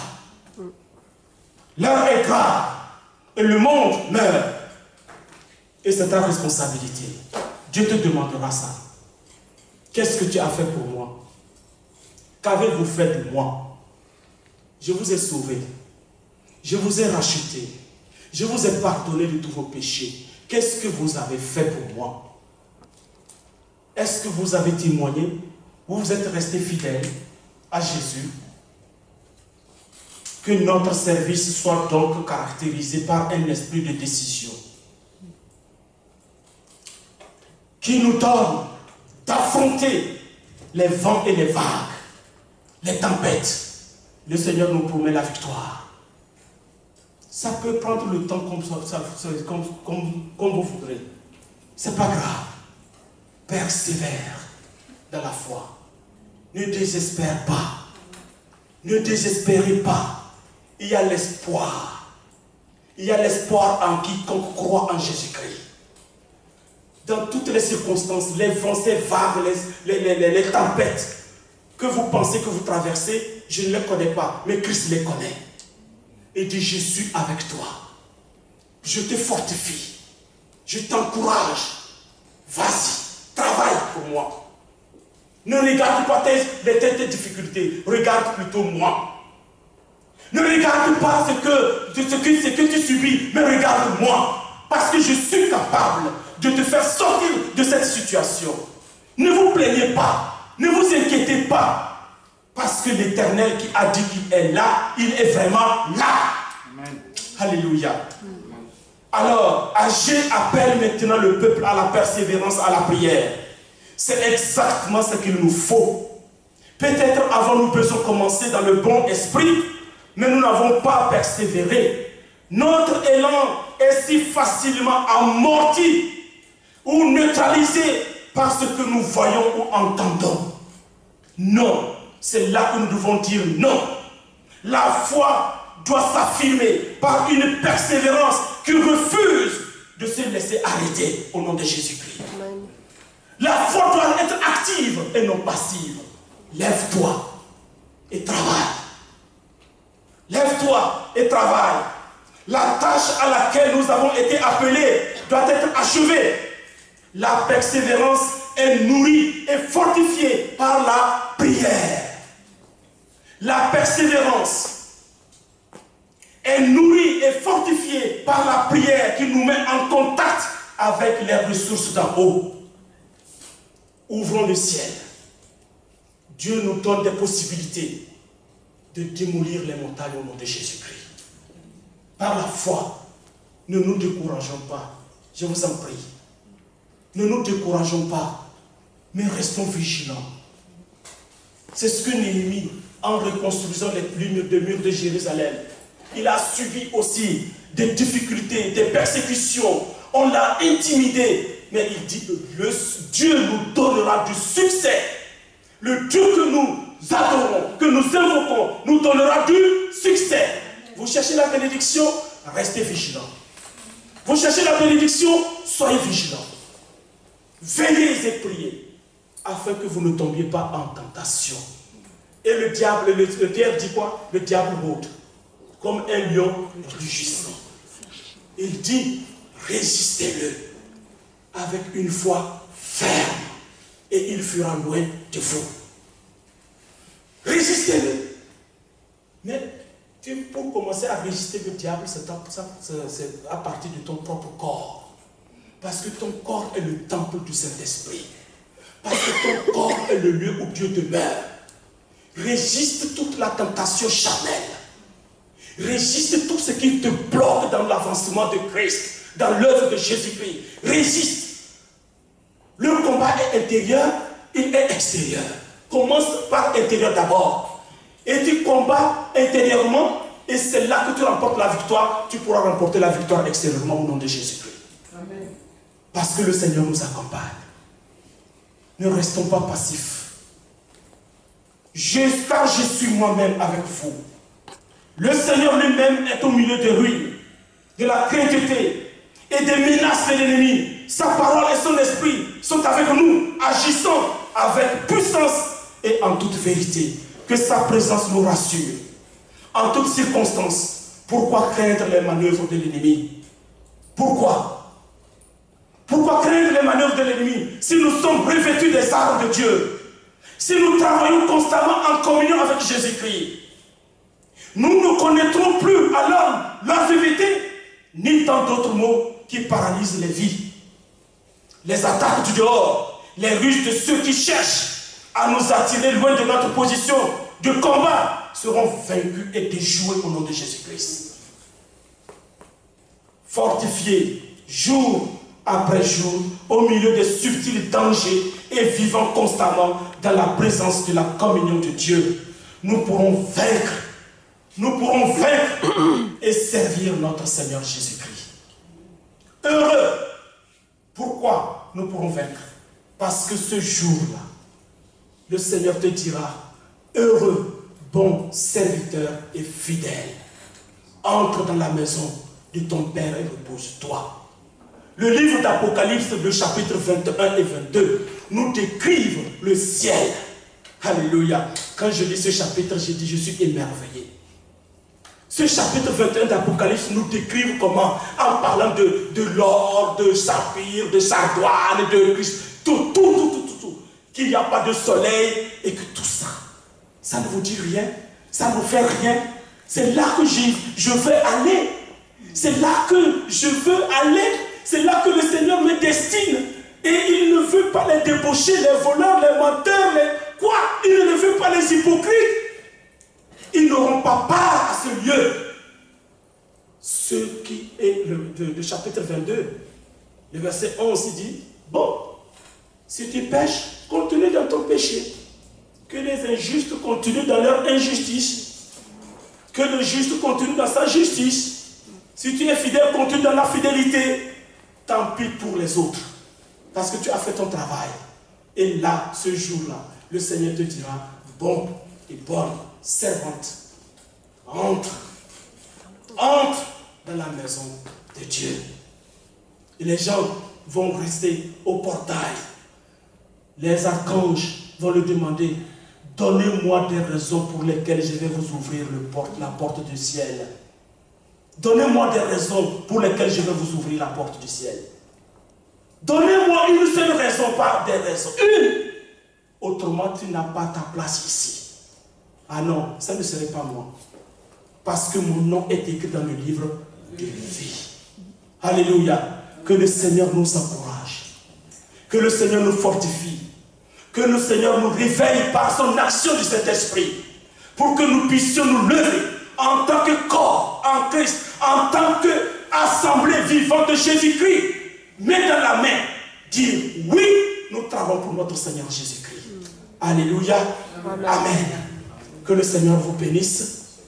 L'heure est grave. Et le monde meurt. Et c'est ta responsabilité. Dieu te demandera ça. Qu'est-ce que tu as fait pour moi? Qu'avez-vous fait de moi? Je vous ai sauvé. Je vous ai racheté. Je vous ai pardonné de tous vos péchés. Qu'est-ce que vous avez fait pour moi? Est-ce que vous avez témoigné? Ou vous êtes resté fidèle à Jésus? Que notre service soit donc caractérisé par un esprit de décision qui nous donne d'affronter les vents et les vagues, les tempêtes. Le Seigneur nous promet la victoire. Ça peut prendre le temps comme vous voudrez. C'est pas grave. Persévère dans la foi. Ne désespère pas. Ne désespérez pas. Il y a l'espoir. Il y a l'espoir en quiconque croit en Jésus-Christ. Dans toutes les circonstances, les vents, les vagues, les tempêtes que vous pensez que vous traversez, je ne les connais pas, mais Christ les connaît. Et dit, je suis avec toi. Je te fortifie. Je t'encourage. Vas-y, travaille pour moi. Ne regarde pas tes difficultés. Regarde plutôt moi. Ne regarde pas ce que tu subis, mais regarde-moi. Parce que je suis capable de te faire sortir de cette situation. Ne vous plaignez pas. Ne vous inquiétez pas. Parce que l'Éternel qui a dit qu'il est là, il est vraiment là. Amen. Alléluia. Alors, Agé appelle maintenant le peuple à la persévérance, à la prière. C'est exactement ce qu'il nous faut. Peut-être avons-nous besoin de commencer dans le bon esprit, mais nous n'avons pas persévéré. Notre élan est si facilement amorti ou neutralisé par ce que nous voyons ou entendons. Non, c'est là que nous devons dire non. La foi doit s'affirmer par une persévérance qui refuse de se laisser arrêter au nom de Jésus-Christ. La foi doit être active et non passive. Lève-toi et travaille. Lève-toi et travaille. La tâche à laquelle nous avons été appelés doit être achevée. La persévérance est nourrie et fortifiée par la prière. La persévérance est nourrie et fortifiée par la prière qui nous met en contact avec les ressources d'en haut. Ouvrons le ciel. Dieu nous donne des possibilités de démolir les montagnes au nom de Jésus-Christ. Par la foi, ne nous décourageons pas. Je vous en prie. Ne nous décourageons pas, mais restons vigilants. C'est ce que Néhémie, en reconstruisant les murs de Jérusalem, il a subi aussi des difficultés, des persécutions. On l'a intimidé. Mais il dit que Dieu nous donnera du succès. Le Dieu que nous adorons, que nous invoquons, nous donnera du succès. Vous cherchez la bénédiction, restez vigilants. Vous cherchez la bénédiction, soyez vigilants. Veillez et priez, afin que vous ne tombiez pas en tentation. Et le diable dit quoi? Le diable rôde, comme un lion rugissant. Il dit, résistez-le avec une foi ferme, et il fuira loin de vous. Résistez-le. Mais pour commencer à résister le diable, c'est à partir de ton propre corps. Parce que ton corps est le temple du Saint-Esprit. Parce que ton corps est le lieu où Dieu demeure. Résiste toute la tentation charnelle. Résiste tout ce qui te bloque dans l'avancement de Christ, dans l'œuvre de Jésus-Christ. Résiste. Le combat est intérieur, il est extérieur. Commence par intérieur d'abord. Et tu combats intérieurement, et c'est là que tu remportes la victoire. Tu pourras remporter la victoire extérieurement au nom de Jésus-Christ. Amen. Parce que le Seigneur nous accompagne. Ne restons pas passifs. Car je suis moi-même avec vous. Le Seigneur lui-même est au milieu de ruines, de la crainteté et des menaces de l'ennemi. Sa parole et son esprit sont avec nous, agissant avec puissance et en toute vérité. Que sa présence nous rassure. En toutes circonstances, pourquoi craindre les manœuvres de l'ennemi? Pourquoi? Pourquoi craindre les manœuvres de l'ennemi si nous sommes revêtus des armes de Dieu? Si nous travaillons constamment en communion avec Jésus-Christ, nous ne connaîtrons plus alors longévité, ni tant d'autres mots qui paralysent les vies. Les attaques du dehors, les ruses de ceux qui cherchent à nous attirer loin de notre position de combat seront vaincus et déjoués au nom de Jésus-Christ. Fortifiés jour après jour au milieu des subtils dangers et vivant constamment dans la présence de la communion de Dieu, nous pourrons vaincre et servir notre Seigneur Jésus-Christ. Heureux. Pourquoi nous pourrons vaincre? Parce que ce jour-là, le Seigneur te dira, heureux, bon serviteur et fidèle, entre dans la maison de ton Père et repose-toi. Le livre d'Apocalypse, le chapitre 21 et 22, nous décrivent le ciel. Alléluia. Quand je lis ce chapitre, je dis, je suis émerveillé. Ce chapitre 21 d'Apocalypse nous décrive comment, en parlant de l'or, de saphir, de sardoine, de Christ, tout, qu'il n'y a pas de soleil et que tout ça, ça ne vous dit rien, ça ne vous fait rien. C'est là que je veux aller. C'est là que je veux aller. C'est là que le Seigneur me destine. Et il ne veut pas les débaucher, les voleurs, les menteurs, quoi? Il ne veut pas les hypocrites. Ils n'auront pas part à ce lieu. Ce qui est le chapitre 22, le verset 11, il dit, bon, si tu pêches, continue dans ton péché. Que les injustes continuent dans leur injustice. Que le juste continue dans sa justice. Si tu es fidèle, continue dans la fidélité. Tant pis pour les autres. Parce que tu as fait ton travail. Et là, ce jour-là, le Seigneur te dira, bon et bonne servante, entre dans la maison de Dieu. Et les gens vont rester au portail. Les archanges vont lui demander, donnez-moi des raisons pour lesquelles je vais vous ouvrir la porte du ciel. Donnez-moi des raisons pour lesquelles je vais vous ouvrir la porte du ciel. Donnez-moi une seule raison, pas des raisons. Une. Autrement, tu n'as pas ta place ici. Ah non, ça ne serait pas moi. Parce que mon nom est écrit dans le livre de vie. Alléluia. Que le Seigneur nous encourage. Que le Seigneur nous fortifie. Que le Seigneur nous réveille par son action du Saint-Esprit. Pour que nous puissions nous lever en tant que corps en Christ, en tant qu'assemblée vivante de Jésus-Christ. Main dans la main. Dire oui, nous travaillons pour notre Seigneur Jésus-Christ. Alléluia. Amen. Que le Seigneur vous bénisse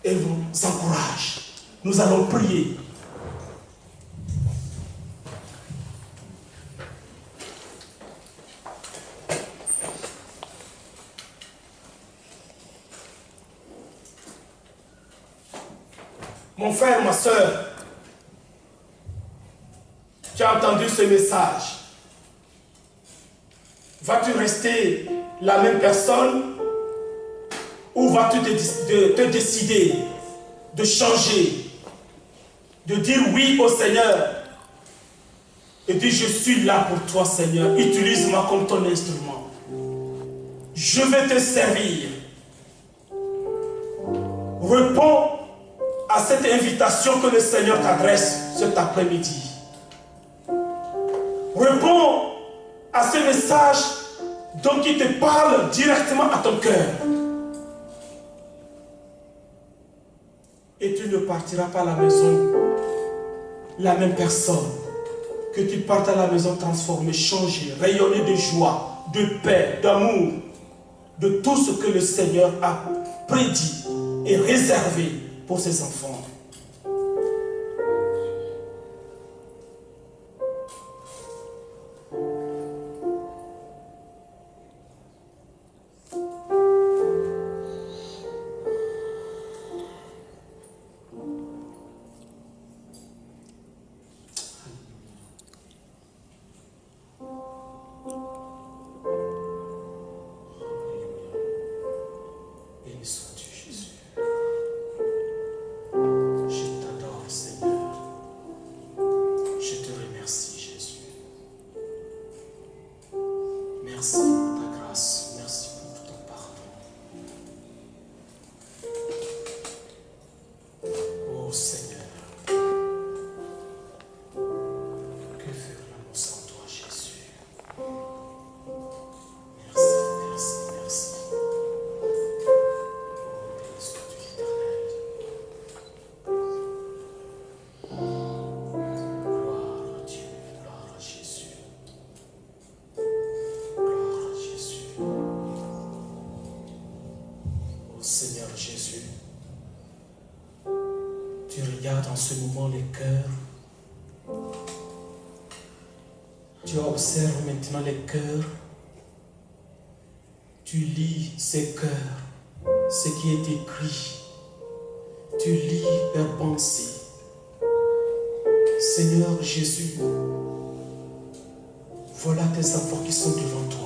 et vous encourage. Nous allons prier Mon frère, ma soeur, tu as entendu ce message. Vas-tu rester la même personne ou vas-tu te décider de changer, de dire oui au Seigneur et dire je suis là pour toi Seigneur, utilise-moi comme ton instrument. Je vais te servir. Réponds à cette invitation que le Seigneur t'adresse cet après-midi. Réponds à ce message dont il te parle directement à ton cœur. Et tu ne partiras pas à la maison la même personne. Que tu partes à la maison transformé, changé, rayonné de joie, de paix, d'amour, de tout ce que le Seigneur a prédit et réservé pour ses enfants. Seigneur Jésus, tu regardes en ce moment les cœurs. Tu observes maintenant les cœurs. Tu lis ces cœurs, ce qui est écrit. Tu lis leurs pensées. Seigneur Jésus, voilà tes enfants qui sont devant toi.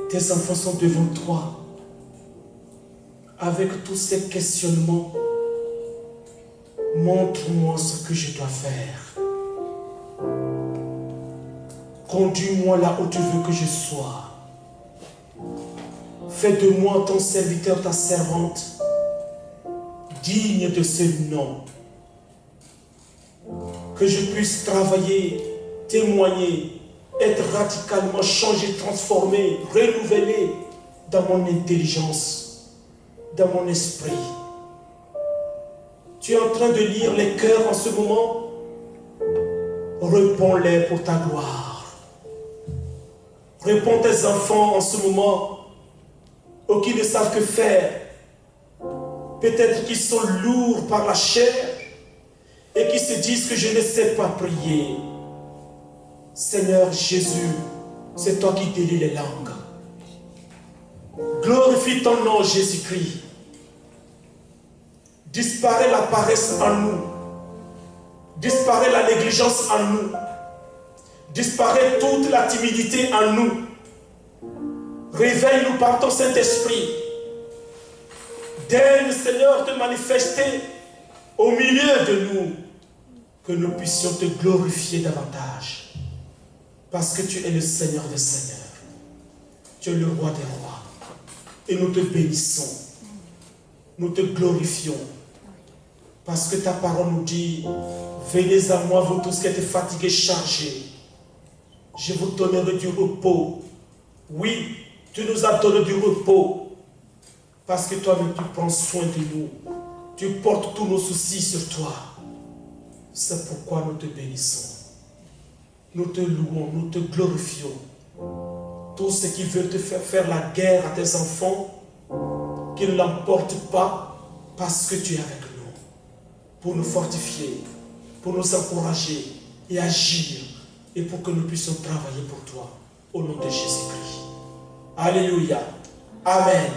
Tes enfants sont devant toi avec tous ces questionnements. Montre-moi ce que je dois faire. Conduis-moi là où tu veux que je sois. Fais de moi ton serviteur, ta servante, digne de ce nom. Que je puisse travailler, témoigner, être radicalement changé, transformé, renouvelé dans mon intelligence, dans mon esprit. Tu es en train de lire les cœurs en ce moment. Réponds-les pour ta gloire. Réponds tes enfants en ce moment, aux qui ne savent que faire. Peut-être qu'ils sont lourds par la chair et qui se disent que je ne sais pas prier. Seigneur Jésus, c'est toi qui délies les langues. Glorifie ton nom, Jésus-Christ. Disparaît la paresse en nous. Disparaît la négligence en nous. Disparaît toute la timidité en nous. Réveille-nous par ton Saint-Esprit. Daigne, Seigneur, te manifester au milieu de nous, que nous puissions te glorifier davantage. Parce que tu es le Seigneur des Seigneurs. Tu es le roi des rois. Et nous te bénissons. Nous te glorifions. Parce que ta parole nous dit, venez à moi, vous tous qui êtes fatigués, chargés. Je vous donnerai du repos. Oui, tu nous as donné du repos. Parce que toi-même, tu prends soin de nous. Tu portes tous nos soucis sur toi. C'est pourquoi nous te bénissons. Nous te louons, nous te glorifions. Tous ceux qui veulent te faire la guerre à tes enfants, qu'ils ne l'emportent pas parce que tu es avec nous. Pour nous fortifier, pour nous encourager et agir. Et pour que nous puissions travailler pour toi. Au nom de Jésus-Christ. Alléluia. Amen.